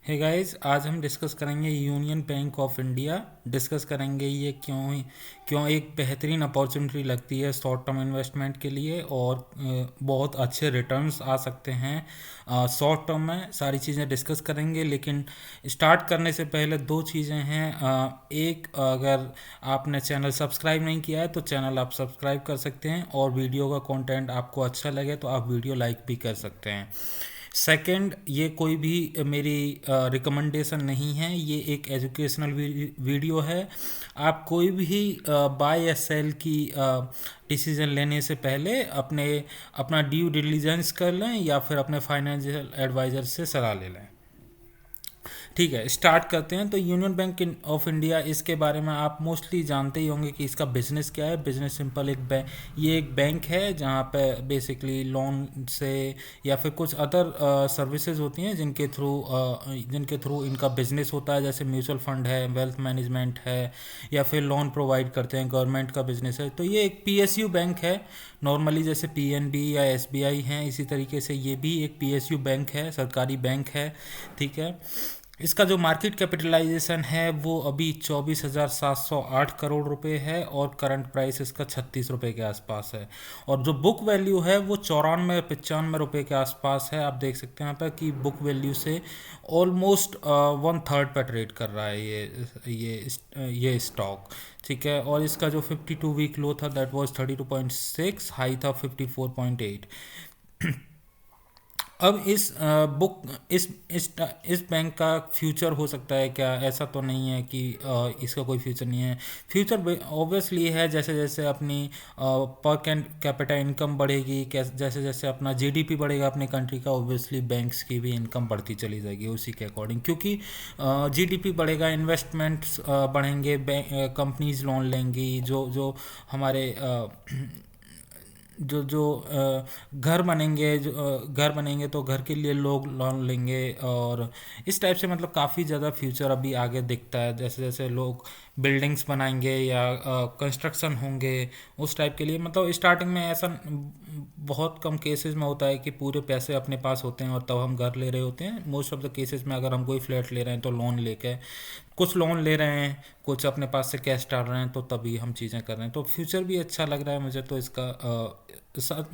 Hey guys, आज हम discuss करेंगे union bank of India. Discuss करेंगे ये क्यों क्यों एक बेहतरीन अपॉर्चुनिटी लगती है शॉर्ट टर्म इन्वेस्टमेंट के लिए, और बहुत अच्छे रिटर्न्स आ सकते हैं शॉर्ट टर्म में। सारी चीज़ें डिस्कस करेंगे, लेकिन स्टार्ट करने से पहले दो चीज़ें हैं। एक, अगर आपने चैनल सब्सक्राइब नहीं किया है तो चैनल आप सब्सक्राइब कर सकते हैं, और वीडियो का कंटेंट आपको अच्छा लगे तो आप वीडियो लाइक भी कर सकते हैं। सेकंड, ये कोई भी मेरी रिकमेंडेशन नहीं है, ये एक एजुकेशनल वीडियो है। आप कोई भी बाय या सेल की डिसीजन लेने से पहले अपना ड्यू डिलिजेंस कर लें, या फिर अपने फाइनेंशियल एडवाइज़र से सलाह ले लें। ठीक है, स्टार्ट करते हैं। तो यूनियन बैंक ऑफ इंडिया, इसके बारे में आप मोस्टली जानते ही होंगे कि इसका बिजनेस क्या है। बिजनेस सिंपल, ये एक बैंक है जहाँ पे बेसिकली लोन से या फिर कुछ अदर सर्विसेज होती हैं जिनके थ्रू इनका बिजनेस होता है। जैसे म्यूचुअल फंड है, वेल्थ मैनेजमेंट है, या फिर लोन प्रोवाइड करते हैं, गवर्नमेंट का बिजनेस है। तो ये एक पीएसयू बैंक है। नॉर्मली जैसे पीएनबी या एसबीआई हैं, इसी तरीके से ये भी एक पीएसयू बैंक है, सरकारी बैंक है। ठीक है, इसका जो मार्केट कैपिटलाइजेशन है वो अभी 24,708 करोड़ रुपए है, और करंट प्राइस इसका 36 रुपये के आसपास है। और जो बुक वैल्यू है वो 94-95 रुपये के आसपास है। आप देख सकते हैं यहाँ पर कि बुक वैल्यू से ऑलमोस्ट 1/3 पर ट्रेड कर रहा है ये स्टॉक। ठीक है, और इसका जो 52 वीक लो था दैट वाज 32.6, हाई था 54.8। अब इस बैंक का फ्यूचर हो सकता है क्या? ऐसा तो नहीं है कि इसका कोई फ्यूचर नहीं है। फ्यूचर ऑब्वियसली है, जैसे जैसे अपनी पर कैपिटा इनकम बढ़ेगी, जैसे जैसे अपना जीडीपी बढ़ेगा अपने कंट्री का, ऑब्वियसली बैंक्स की भी इनकम बढ़ती चली जाएगी उसी के अकॉर्डिंग। क्योंकि जीडीपी बढ़ेगा, इन्वेस्टमेंट्स बढ़ेंगे, कंपनीज लोन लेंगी, जो जो हमारे जो जो घर बनेंगे तो घर के लिए लोग लोन लेंगे। और इस टाइप से मतलब काफ़ी ज़्यादा फ्यूचर अभी आगे दिखता है। जैसे जैसे लोग बिल्डिंग्स बनाएंगे या कंस्ट्रक्शन होंगे, उस टाइप के लिए मतलब स्टार्टिंग में ऐसा बहुत कम केसेस में होता है कि पूरे पैसे अपने पास होते हैं और तब हम घर ले रहे होते हैं। मोस्ट ऑफ द केसेस में अगर हम कोई फ्लैट ले रहे हैं तो लोन लेके, कुछ लोन ले रहे हैं, कुछ अपने पास से कैश डाल रहे हैं, तो तभी हम चीज़ें कर रहे हैं। तो फ्यूचर भी अच्छा लग रहा है मुझे तो इसका,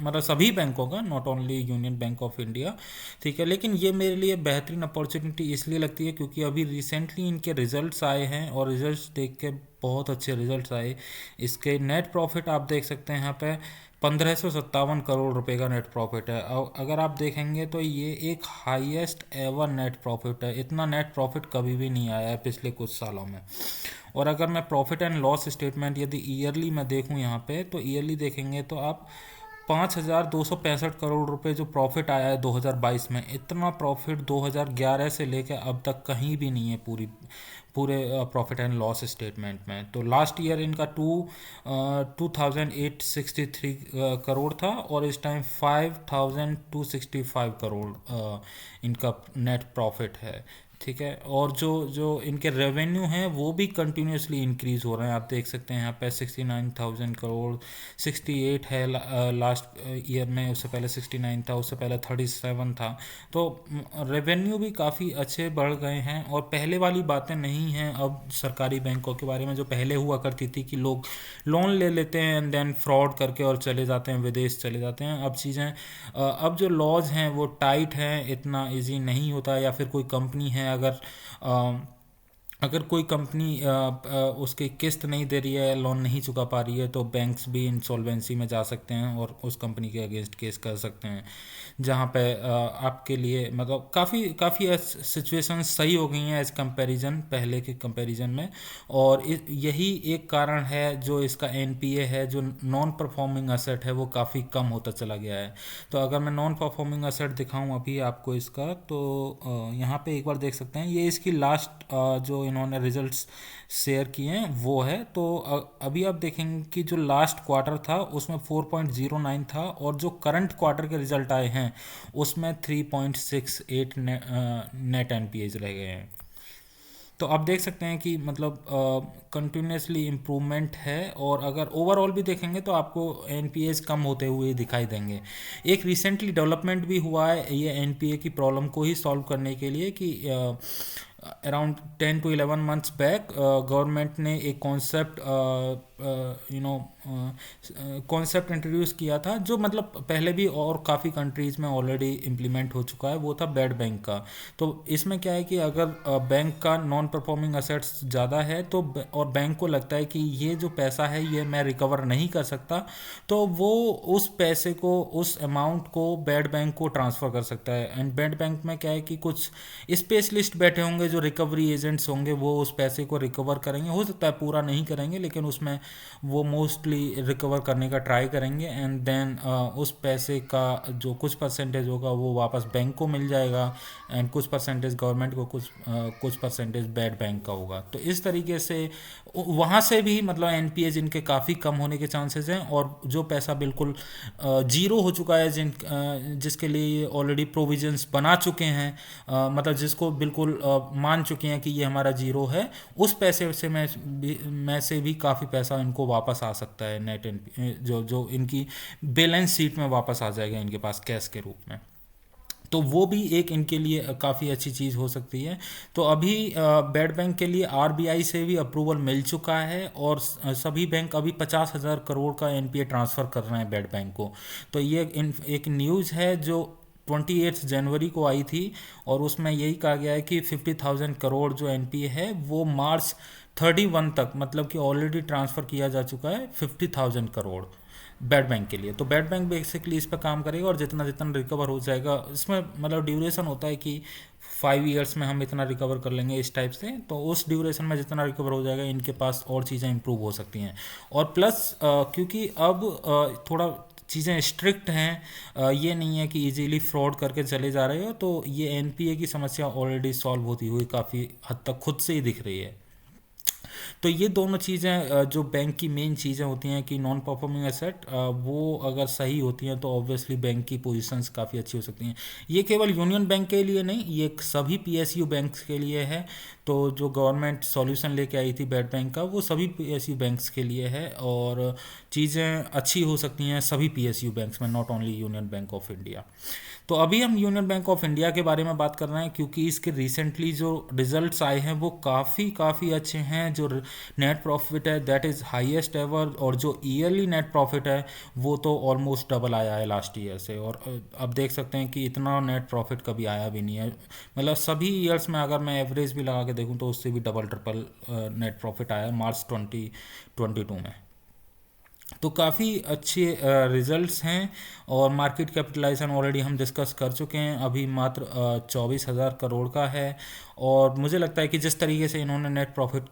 मतलब सभी बैंकों का, not only union bank of India. ठीक है, लेकिन ये मेरे लिए बेहतरीन अपॉर्चुनिटी इसलिए लगती है क्योंकि अभी रिसेंटली इनके रिजल्ट्स आए हैं, और रिजल्ट्स देख के बहुत अच्छे रिजल्ट्स आए। इसके नेट प्रॉफिट आप देख सकते हैं यहाँ पे 1557 करोड़ रुपए का नेट प्रॉफिट है। अगर आप देखेंगे तो ये एक हाईएस्ट एवर नेट प्रॉफिट है। इतना नेट प्रॉफिट कभी भी नहीं आया है पिछले कुछ सालों में। और अगर मैं प्रॉफिट एंड लॉस स्टेटमेंट यदि ईयरली में देखूं यहाँ पे, तो ईयरली देखेंगे तो आप 5,265 करोड़ रुपए जो प्रॉफिट आया है 2022 में, इतना प्रॉफिट 2011 से लेकर अब तक कहीं भी नहीं है पूरे प्रॉफिट एंड लॉस स्टेटमेंट में। तो लास्ट ईयर इनका 2,863 करोड़ था, और इस टाइम 5,265 करोड़ इनका नेट प्रॉफिट है। ठीक है, और जो जो इनके रेवेन्यू हैं वो भी कंटिन्यूसली इंक्रीज हो रहे हैं। आप देख सकते हैं यहाँ पे 69,000 करोड़, 68 है लास्ट ईयर में, उससे पहले 69 था, उससे पहले 37 था। तो रेवेन्यू भी काफ़ी अच्छे बढ़ गए हैं, और पहले वाली बातें नहीं हैं अब सरकारी बैंकों के बारे में, जो पहले हुआ करती थी कि लोग लोन ले लेते हैं एंड देन फ्रॉड करके और चले जाते हैं, विदेश चले जाते हैं। अब चीज़ें, अब जो लॉज हैं वो टाइट हैं, इतना इजी नहीं होता। या फिर कोई कंपनी है, अगर कोई कंपनी उसकी किस्त नहीं दे रही है, लोन नहीं चुका पा रही है, तो बैंक्स भी इंसॉल्वेंसी में जा सकते हैं और उस कंपनी के अगेंस्ट केस कर सकते हैं। जहाँ पे आपके लिए मतलब काफ़ी काफ़ी सिचुएशन सही हो गई हैं एज कंपैरिजन, पहले के कंपैरिजन में। और यही एक कारण है जो इसका एनपीए है, जो नॉन परफॉर्मिंग असेट है, वो काफ़ी कम होता चला गया है। तो अगर मैं नॉन परफॉर्मिंग असेट दिखाऊं अभी आपको इसका, तो यहाँ पे एक बार देख सकते हैं, ये इसकी लास्ट जो इन्होंने रिजल्ट्स शेयर किए हैं वो है। तो अभी आप देखेंगे कि जो लास्ट क्वार्टर था उसमें 4.09 था, और जो करंट क्वार्टर के रिजल्ट आए हैं उसमें 3.68 नेट एनपीएज रह गए हैं। तो आप देख सकते हैं कि मतलब कंटिन्यूसली इम्प्रूवमेंट है, और अगर ओवरऑल भी देखेंगे तो आपको एनपीएस कम होते हुए दिखाई देंगे। एक रिसेंटली डेवलपमेंट भी हुआ है ये एनपीए की प्रॉब्लम को ही सॉल्व करने के लिए कि around 10 to 11 months back government ने एक कॉन्सेप्ट कॉन्सेप्ट इंट्रोड्यूस किया था, जो मतलब पहले भी और काफ़ी कंट्रीज़ में ऑलरेडी इम्प्लीमेंट हो चुका है। वो था बैड बैंक का। तो इसमें क्या है कि अगर बैंक का नॉन परफॉर्मिंग असेट्स ज़्यादा है तो और बैंक को लगता है कि ये जो पैसा है ये मैं रिकवर नहीं कर सकता, तो वो उस पैसे को, उस अमाउंट को बैड बैंक को ट्रांसफ़र कर सकता है। एंड बैड बैंक में क्या है कि कुछ स्पेशलिस्ट बैठे होंगे जो रिकवरी एजेंट्स होंगे, वो उस पैसे को रिकवर करेंगे। हो सकता है पूरा नहीं करेंगे, लेकिन उसमें वो मोस्टली रिकवर करने का ट्राई करेंगे। एंड देन उस पैसे का जो कुछ परसेंटेज होगा वो वापस बैंक को मिल जाएगा, एंड कुछ परसेंटेज गवर्नमेंट को, कुछ परसेंटेज बैड बैंक का होगा। तो इस तरीके से वहाँ से भी मतलब एनपीए जिनके काफ़ी कम होने के चांसेस हैं, और जो पैसा बिल्कुल जीरो हो चुका है, जिसके लिए ऑलरेडी प्रोविजंस बना चुके हैं, मतलब जिसको बिल्कुल मान चुके हैं कि ये हमारा जीरो है, उस पैसे से मैं से भी काफ़ी पैसा इनको वापस आ सकता है। जो जो इनकी बैलेंस शीट में वापस आ जाएगा इनके पास कैश के रूप में। तो वो भी एक इनके लिए काफ़ी अच्छी चीज़ हो सकती है। तो अभी बैड बैंक के लिए आरबीआई से भी अप्रूवल मिल चुका है, और सभी बैंक अभी 50,000 करोड़ का एनपीए ट्रांसफ़र कर रहे हैं बैड बैंक को। तो ये एक न्यूज़ है जो 28 जनवरी को आई थी, और उसमें यही कहा गया है कि 50,000 करोड़ जो एनपीए है वो March 31 तक, मतलब कि ऑलरेडी ट्रांसफ़र किया जा चुका है 50,000 करोड़ बैड बैंक के लिए। तो बैड बैंक बेसिकली इस पर काम करेगा, और जितना जितना रिकवर हो जाएगा, इसमें मतलब ड्यूरेशन होता है कि 5 years में हम इतना रिकवर कर लेंगे इस टाइप से। तो उस ड्यूरेशन में जितना रिकवर हो जाएगा, इनके पास और चीज़ें इंप्रूव हो सकती हैं। और प्लस क्योंकि अब थोड़ा चीज़ें स्ट्रिक्ट हैं, ये नहीं है कि इजीली फ्रॉड करके चले जा रहे हो, तो ये एनपीए की समस्या ऑलरेडी सॉल्व होती हुई काफ़ी हद तक खुद से ही दिख रही है। तो ये दोनों चीज़ें जो बैंक की मेन चीज़ें होती हैं कि नॉन परफॉर्मिंग एसेट, वो अगर सही होती हैं तो ऑब्वियसली बैंक की पोजीशंस काफ़ी अच्छी हो सकती हैं। ये केवल यूनियन बैंक के लिए नहीं, ये सभी पीएसयू बैंक्स के लिए है। तो जो गवर्नमेंट सॉल्यूशन लेके आई थी बैड बैंक का, वो सभी पीएसयू बैंक्स के लिए है, और चीज़ें अच्छी हो सकती हैं सभी पीएसयू बैंक्स में, not only union bank of India. तो अभी हम यूनियन बैंक ऑफ इंडिया के बारे में बात कर रहे हैं, क्योंकि इसके रिसेंटली जो रिजल्ट्स आए हैं वो काफ़ी अच्छे हैं। जो नेट प्रॉफिट है दैट इज़ हाईएस्ट एवर, और जो ईयरली नेट प्रॉफिट है वो तो ऑलमोस्ट डबल आया है लास्ट ईयर से। और अब देख सकते हैं कि इतना नेट प्रॉफिट कभी आया भी नहीं है, मतलब सभी ईयर्स में अगर मैं एवरेज भी लगा के देखूं तो उससे भी डबल ट्रिपल नेट प्रॉफिट आया है March 2022 में। तो काफ़ी अच्छे रिजल्ट्स हैं, और मार्केट कैपिटलाइजेशन ऑलरेडी हम डिस्कस कर चुके हैं, अभी मात्र 24,000 करोड़ का है। और मुझे लगता है कि जिस तरीके से इन्होंने नेट प्रॉफिट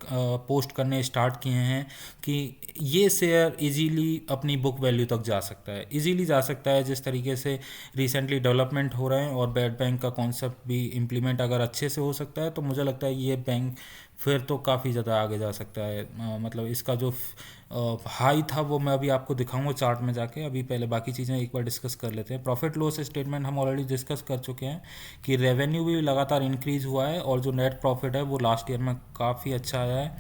पोस्ट करने स्टार्ट किए हैं, कि ये शेयर इजीली अपनी बुक वैल्यू तक जा सकता है, इजीली जा सकता है। जिस तरीके से रिसेंटली डेवलपमेंट हो रहे हैं, और बैड बैंक का कॉन्सेप्ट भी इम्प्लीमेंट अगर अच्छे से हो सकता है, तो मुझे लगता है ये बैंक फिर तो काफ़ी ज़्यादा आगे जा सकता है। मतलब इसका जो हाई था वो मैं अभी आपको दिखाऊंगा चार्ट में जाके। अभी पहले बाकी चीज़ें एक बार डिस्कस कर लेते हैं। प्रॉफिट लॉस स्टेटमेंट हम ऑलरेडी डिस्कस कर चुके हैं कि रेवेन्यू भी लगातार इंक्रीज हुआ है, और जो नेट प्रॉफिट है वो लास्ट ईयर में काफ़ी अच्छा आया है।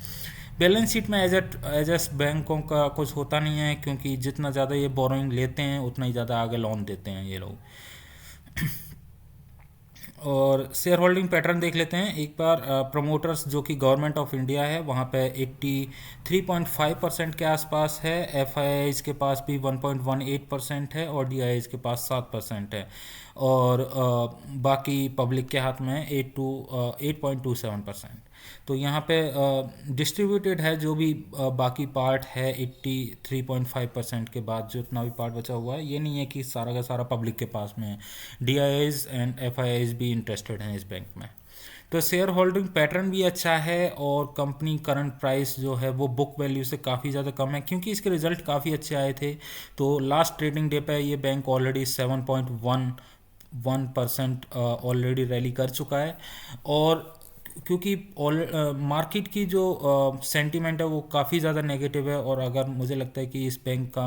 बैलेंस शीट में एज बैंकों का कुछ होता नहीं है, क्योंकि जितना ज़्यादा ये बोरोइंग लेते हैं उतना ही ज़्यादा आगे लोन देते हैं ये लोग। और शेयर होल्डिंग पैटर्न देख लेते हैं एक बार। प्रमोटर्स जो कि गवर्नमेंट ऑफ इंडिया है, वहाँ पे 83.5% के आसपास है। एफ के पास भी 1.18% है, और डी के पास 7% है, और बाकी पब्लिक के हाथ में 8.27%। तो यहाँ पे डिस्ट्रीब्यूटेड है जो भी बाकी पार्ट है 83.5% के बाद जो इतना भी पार्ट बचा हुआ है, ये नहीं है कि सारा का सारा पब्लिक के पास में है। डी एंड एफ भी इंटरेस्टेड हैं इस बैंक में। तो शेयर होल्डिंग पैटर्न भी अच्छा है, और कंपनी करंट प्राइस जो है वो बुक वैल्यू से काफ़ी ज़्यादा कम है, क्योंकि इसके रिजल्ट काफ़ी अच्छे आए थे। तो लास्ट ट्रेडिंग डे पे ये बैंक ऑलरेडी 7.11% ऑलरेडी रैली कर चुका है। और क्योंकि मार्केट की जो सेंटीमेंट है वो काफ़ी ज़्यादा नेगेटिव है, और अगर मुझे लगता है कि इस बैंक का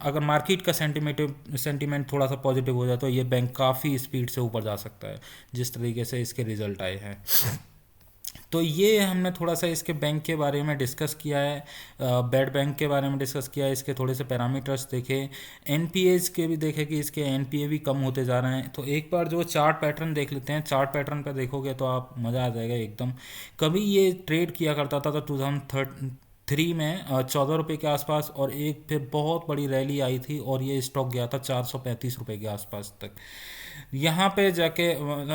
अगर मार्केट का सेंटीमेंट थोड़ा सा पॉजिटिव हो जाए तो ये बैंक काफ़ी स्पीड से ऊपर जा सकता है, जिस तरीके से इसके रिजल्ट आए हैं। तो ये हमने थोड़ा सा इसके बैंक के बारे में डिस्कस किया है, बैड बैंक के बारे में डिस्कस किया है, इसके थोड़े से पैरामीटर्स देखे, एनपीएज के भी देखे कि इसके एनपीए भी कम होते जा रहे हैं। तो एक बार जो चार्ट पैटर्न देख लेते हैं, चार्ट पैटर्न पर देखोगे तो आप मज़ा आ जाएगा एकदम। कभी ये ट्रेड किया करता था तो 2003 में 14 रुपये के आसपास, और एक फिर बहुत बड़ी रैली आई थी और ये स्टॉक गया था 435 रुपये के आसपास तक। यहाँ पे जाके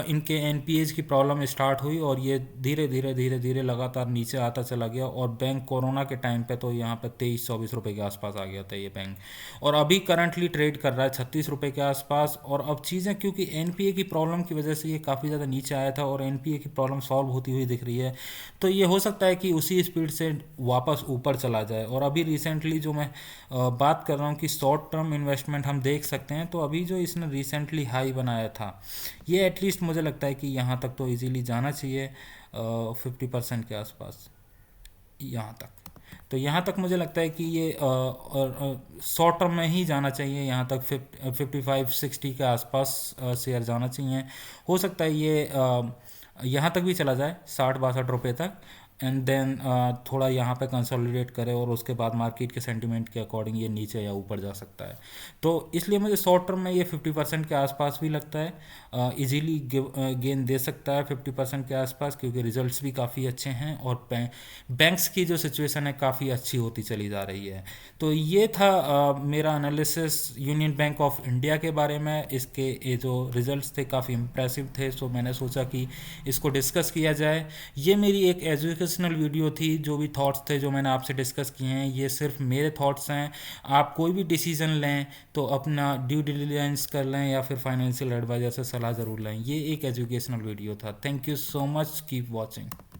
इनके एनपीएज की प्रॉब्लम स्टार्ट हुई और ये धीरे धीरे धीरे धीरे लगातार नीचे आता चला गया, और बैंक कोरोना के टाइम पे तो यहाँ पे 23-24 रुपये के आसपास आ गया था ये बैंक। और अभी करंटली ट्रेड कर रहा है 36 रुपये के आसपास। और अब चीज़ें क्योंकि एनपीए की प्रॉब्लम की वजह से ये काफ़ी ज़्यादा नीचे आया था और एनपीए की प्रॉब्लम सॉल्व होती हुई दिख रही है, तो ये हो सकता है कि उसी स्पीड से वापस ऊपर चला जाए। और अभी रिसेंटली जो मैं बात कर रहा हूँ कि शॉर्ट टर्म इन्वेस्टमेंट हम देख सकते हैं, तो अभी जो इसने रिसेंटली हाई बनाया था, ये एटलीस्ट मुझे लगता है कि यहाँ तक तो इजीली जाना चाहिए 50% के आसपास यहाँ तक। तो यहाँ तक मुझे लगता है कि ये शॉर्ट टर्म में ही जाना चाहिए, यहाँ तक 55-60 के आसपास शेयर जाना चाहिए। हो सकता है ये यहाँ तक भी चला जाए 60-62 रुपये तक, एंड देन थोड़ा यहाँ पे कंसोलिडेट करे और उसके बाद मार्केट के सेंटीमेंट के अकॉर्डिंग ये नीचे या ऊपर जा सकता है। तो इसलिए मुझे शॉर्ट टर्म में ये 50% के आसपास भी लगता है, इजीली गेन दे सकता है 50% के आसपास, क्योंकि रिजल्ट्स भी काफ़ी अच्छे हैं और बैंक्स की जो सिचुएशन है काफ़ी अच्छी होती चली जा रही है। तो ये था मेरा analysis union bank of India के बारे में। इसके ये जो रिजल्ट्स थे काफ़ी इम्प्रेसिव थे, सो मैंने सोचा कि इसको डिस्कस किया जाए। ये मेरी एक एजुकेशनल वीडियो थी, जो भी थॉट्स थे जो मैंने आपसे डिस्कस किए हैं ये सिर्फ मेरे थॉट्स हैं। आप कोई भी डिसीजन लें तो अपना ड्यू डिलिजेंस कर लें या फिर फाइनेंशियल एडवाइजर से सलाह ज़रूर लें। ये एक एजुकेशनल वीडियो था। Thank you so much, keep watching.